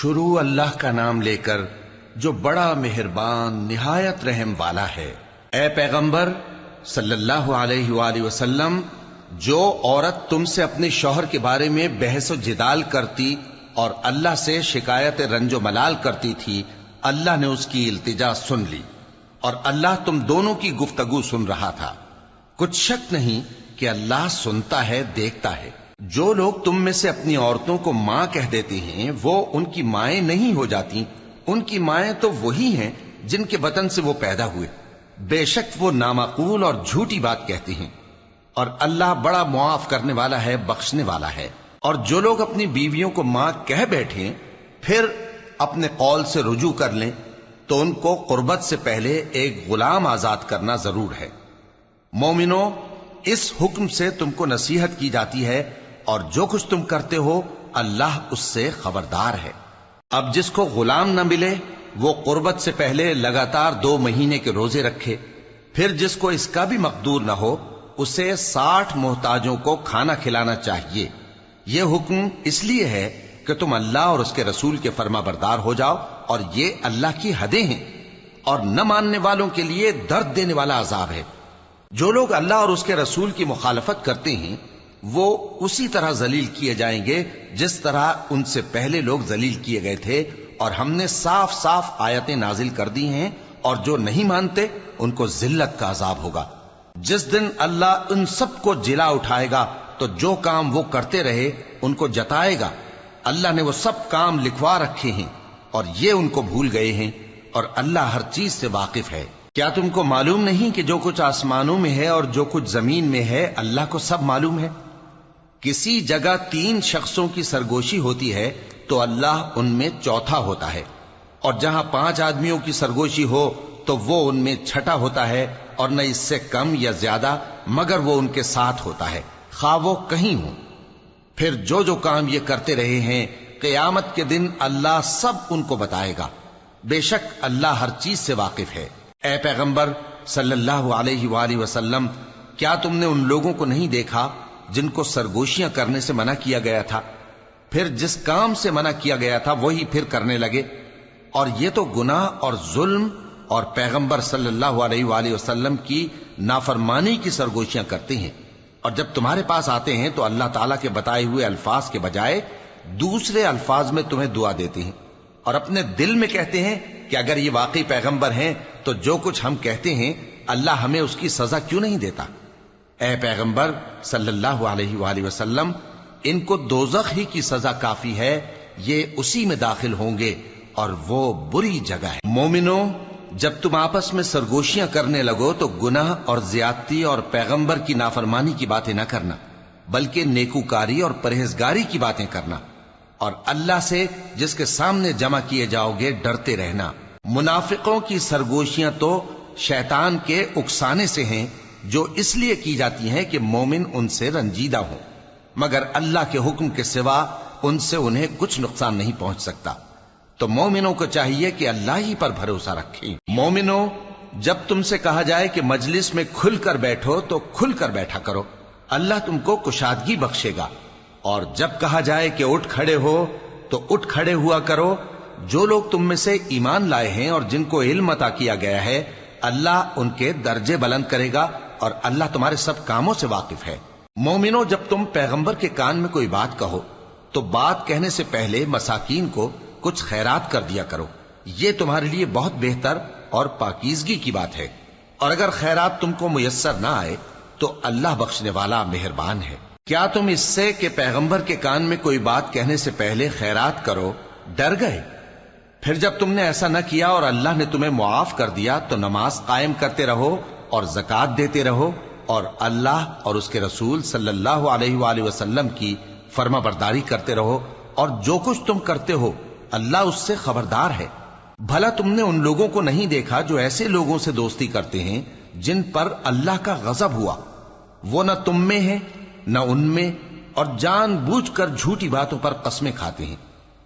شروع اللہ کا نام لے کر جو بڑا مہربان نہایت رحم والا ہے۔ اے پیغمبر صلی اللہ علیہ وآلہ وسلم، جو عورت تم سے اپنے شوہر کے بارے میں بحث و جدال کرتی اور اللہ سے شکایت رنج و ملال کرتی تھی، اللہ نے اس کی التجا سن لی اور اللہ تم دونوں کی گفتگو سن رہا تھا۔ کچھ شک نہیں کہ اللہ سنتا ہے، دیکھتا ہے۔ جو لوگ تم میں سے اپنی عورتوں کو ماں کہہ دیتے ہیں وہ ان کی مائیں نہیں ہو جاتی، ان کی مائیں تو وہی ہیں جن کے بطن سے وہ پیدا ہوئے۔ بے شک وہ نامعقول اور جھوٹی بات کہتی ہیں، اور اللہ بڑا معاف کرنے والا ہے، بخشنے والا ہے۔ اور جو لوگ اپنی بیویوں کو ماں کہہ بیٹھیں پھر اپنے قول سے رجوع کر لیں تو ان کو قربت سے پہلے ایک غلام آزاد کرنا ضرور ہے۔ مومنو، اس حکم سے تم کو نصیحت کی جاتی ہے اور جو کچھ تم کرتے ہو اللہ اس سے خبردار ہے۔ اب جس کو غلام نہ ملے وہ قربت سے پہلے لگاتار 2 مہینے کے روزے رکھے، پھر جس کو اس کا بھی مقدور نہ ہو اسے 60 محتاجوں کو کھانا کھلانا چاہیے۔ یہ حکم اس لیے ہے کہ تم اللہ اور اس کے رسول کے فرما بردار ہو جاؤ، اور یہ اللہ کی حدیں ہیں، اور نہ ماننے والوں کے لیے درد دینے والا عذاب ہے۔ جو لوگ اللہ اور اس کے رسول کی مخالفت کرتے ہیں وہ اسی طرح ذلیل کیے جائیں گے جس طرح ان سے پہلے لوگ ذلیل کیے گئے تھے، اور ہم نے صاف صاف آیتیں نازل کر دی ہیں، اور جو نہیں مانتے ان کو ذلت کا عذاب ہوگا۔ جس دن اللہ ان سب کو جلا اٹھائے گا تو جو کام وہ کرتے رہے ان کو جتائے گا۔ اللہ نے وہ سب کام لکھوا رکھے ہیں اور یہ ان کو بھول گئے ہیں، اور اللہ ہر چیز سے واقف ہے۔ کیا تم کو معلوم نہیں کہ جو کچھ آسمانوں میں ہے اور جو کچھ زمین میں ہے اللہ کو سب معلوم ہے؟ کسی جگہ 3 شخصوں کی سرگوشی ہوتی ہے تو اللہ ان میں چوتھا ہوتا ہے، اور جہاں 5 آدمیوں کی سرگوشی ہو تو وہ ان میں چھٹا ہوتا ہے، اور نہ اس سے کم یا زیادہ مگر وہ ان کے ساتھ ہوتا ہے، خواہ وہ کہیں ہوں۔ پھر جو جو کام یہ کرتے رہے ہیں قیامت کے دن اللہ سب ان کو بتائے گا۔ بے شک اللہ ہر چیز سے واقف ہے۔ اے پیغمبر صلی اللہ علیہ وآلہ وسلم، کیا تم نے ان لوگوں کو نہیں دیکھا جن کو سرگوشیاں کرنے سے منع کیا گیا تھا، پھر جس کام سے منع کیا گیا تھا وہی پھر کرنے لگے؟ اور یہ تو گناہ اور ظلم اور پیغمبر صلی اللہ علیہ وآلہ وسلم کی نافرمانی کی سرگوشیاں کرتے ہیں، اور جب تمہارے پاس آتے ہیں تو اللہ تعالیٰ کے بتائے ہوئے الفاظ کے بجائے دوسرے الفاظ میں تمہیں دعا دیتے ہیں، اور اپنے دل میں کہتے ہیں کہ اگر یہ واقعی پیغمبر ہیں تو جو کچھ ہم کہتے ہیں اللہ ہمیں اس کی سزا کیوں نہیں دیتا؟ اے پیغمبر صلی اللہ علیہ وآلہ وسلم، ان کو دوزخ ہی کی سزا کافی ہے، یہ اسی میں داخل ہوں گے اور وہ بری جگہ ہے۔ مومنو، جب تم آپس میں سرگوشیاں کرنے لگو تو گناہ اور زیادتی اور پیغمبر کی نافرمانی کی باتیں نہ کرنا، بلکہ نیکوکاری اور پرہیزگاری کی باتیں کرنا، اور اللہ سے جس کے سامنے جمع کیے جاؤ گے ڈرتے رہنا۔ منافقوں کی سرگوشیاں تو شیطان کے اکسانے سے ہیں، جو اس لیے کی جاتی ہیں کہ مومن ان سے رنجیدہ ہوں، مگر اللہ کے حکم کے سوا ان سے انہیں کچھ نقصان نہیں پہنچ سکتا۔ تو مومنوں کو چاہیے کہ اللہ ہی پر بھروسہ رکھیں۔ مومنوں، جب تم سے کہا جائے کہ مجلس میں کھل کر بیٹھو تو کھل کر بیٹھا کرو، اللہ تم کو کشادگی بخشے گا، اور جب کہا جائے کہ اٹھ کھڑے ہو تو اٹھ کھڑے ہوا کرو۔ جو لوگ تم میں سے ایمان لائے ہیں اور جن کو علم عطا کیا گیا ہے اللہ ان کے درجے بلند کرے گا، اور اللہ تمہارے سب کاموں سے واقف ہے۔ مومنو، جب تم پیغمبر کے کان میں کوئی بات کہو تو بات کہنے سے پہلے مساکین کو کچھ خیرات کر دیا کرو، یہ تمہارے لیے بہت بہتر اور پاکیزگی کی بات ہے، اور اگر خیرات تم کو میسر نہ آئے تو اللہ بخشنے والا مہربان ہے۔ کیا تم اس سے کہ پیغمبر کے کان میں کوئی بات کہنے سے پہلے خیرات کرو ڈر گئے؟ پھر جب تم نے ایسا نہ کیا اور اللہ نے تمہیں معاف کر دیا تو نماز قائم کرتے رہو اور زکوٰۃ دیتے رہو، اور اللہ اور اس کے رسول صلی اللہ علیہ وآلہ وسلم کی فرما برداری کرتے رہو، اور جو کچھ تم کرتے ہو اللہ اس سے خبردار ہے۔ بھلا تم نے ان لوگوں کو نہیں دیکھا جو ایسے لوگوں سے دوستی کرتے ہیں جن پر اللہ کا غضب ہوا؟ وہ نہ تم میں ہیں نہ ان میں، اور جان بوجھ کر جھوٹی باتوں پر قسمیں کھاتے ہیں۔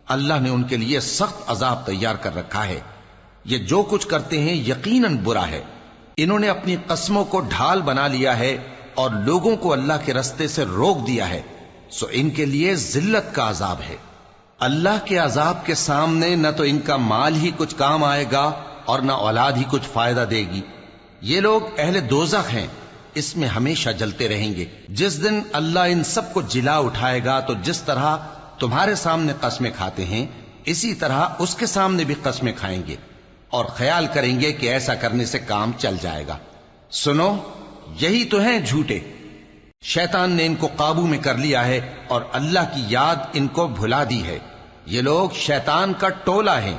اللہ نے ان کے لیے سخت عذاب تیار کر رکھا ہے۔ یہ جو کچھ کرتے ہیں یقیناً برا ہے۔ انہوں نے اپنی قسموں کو ڈھال بنا لیا ہے اور لوگوں کو اللہ کے رستے سے روک دیا ہے، سو ان کے لیے ذلت کا عذاب ہے۔ اللہ کے عذاب کے سامنے نہ تو ان کا مال ہی کچھ کام آئے گا اور نہ اولاد ہی کچھ فائدہ دے گی۔ یہ لوگ اہل دوزخ ہیں، اس میں ہمیشہ جلتے رہیں گے۔ جس دن اللہ ان سب کو جلا اٹھائے گا تو جس طرح تمہارے سامنے قسمیں کھاتے ہیں اسی طرح اس کے سامنے بھی قسمیں کھائیں گے اور خیال کریں گے کہ ایسا کرنے سے کام چل جائے گا۔ سنو، یہی تو ہیں جھوٹے۔ شیطان نے ان کو قابو میں کر لیا ہے اور اللہ کی یاد ان کو بھلا دی ہے۔ یہ لوگ شیطان کا ٹولہ ہیں،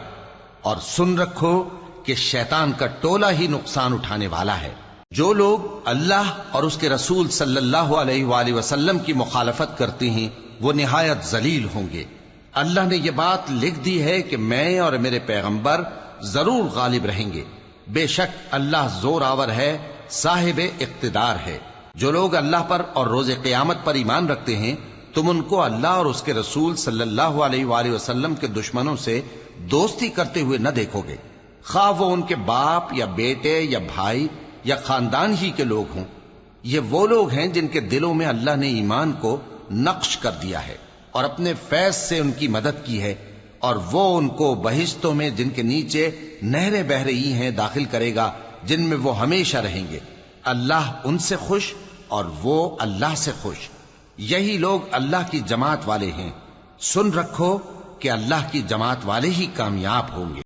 اور سن رکھو کہ شیطان کا ٹولہ ہی نقصان اٹھانے والا ہے۔ جو لوگ اللہ اور اس کے رسول صلی اللہ علیہ وآلہ وسلم کی مخالفت کرتے ہیں وہ نہایت ذلیل ہوں گے۔ اللہ نے یہ بات لکھ دی ہے کہ میں اور میرے پیغمبر ضرور غالب رہیں گے۔ بے شک اللہ زور آور ہے، صاحب اقتدار ہے۔ جو لوگ اللہ پر اور روز قیامت پر ایمان رکھتے ہیں تم ان کو اللہ اور اس کے رسول صلی اللہ علیہ وآلہ وسلم کے دشمنوں سے دوستی کرتے ہوئے نہ دیکھو گے، خواہ وہ ان کے باپ یا بیٹے یا بھائی یا خاندان ہی کے لوگ ہوں۔ یہ وہ لوگ ہیں جن کے دلوں میں اللہ نے ایمان کو نقش کر دیا ہے اور اپنے فیض سے ان کی مدد کی ہے، اور وہ ان کو بہشتوں میں جن کے نیچے نہریں بہ رہی ہیں داخل کرے گا، جن میں وہ ہمیشہ رہیں گے۔ اللہ ان سے خوش اور وہ اللہ سے خوش۔ یہی لوگ اللہ کی جماعت والے ہیں۔ سن رکھو کہ اللہ کی جماعت والے ہی کامیاب ہوں گے۔